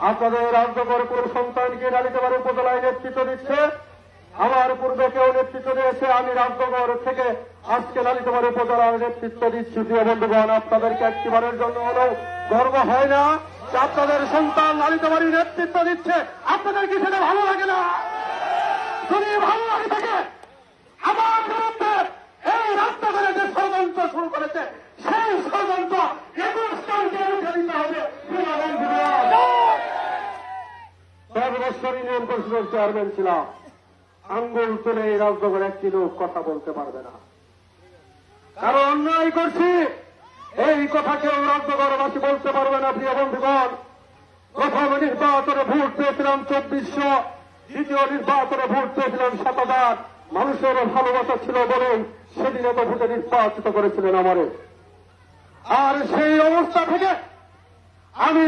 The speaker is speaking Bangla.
আপনাদের রাজ্যকর কোন সন্তানকে লালিতবাড়ি উপজেলায় নেতৃত্ব দিচ্ছে। আমার পূর্বে কেউ নেতৃত্ব দিয়েছে, আমি রাজ্যকর থেকে আজকে লালিতবাড়ি উপজেলার নেতৃত্ব দিচ্ছি। প্রিয় বন্ধুগণ, আপনাদেরকে একটিবারের জন্য হলেও গর্ব হয় না যে আপনাদের সন্তান লালিতবাড়ি নেতৃত্ব দিচ্ছে? আপনাদের কি সেটা ভালো লাগে না? যদি ভালো লাগে থাকে, আমার বিরুদ্ধে এই রাজ্যকরে যে ষড়যন্ত্র শুরু করেছে সেই ষড়যন্ত্র 21 তারিখে উঠে দিতে হবে। প্রিয় বন্ধুগণ, 10 বছর ইউনিয়ন পরিষদের চেয়ারম্যান ছিলাম, আঙ্গুল তুলে এই রাজ্যকরে একটি লোক কথা বলতে পারবে না। কারণ অন্যায় করছি এই কথা কেউ রাজ্যকরবাসী বলতে পারবে না। প্রিয় বন্ধুগণ, প্রথম নির্বাচনে ভোট পেয়েছিলাম 2400, দ্বিতীয় নির্বাচনে ভোট পেয়েছিলাম 7000। মানুষের ভালোবাসা ছিল বলেই সেদিন এত ভোটে নির্বাচিত করেছিলেন আমারে। আর সেই অবস্থা থেকে আমি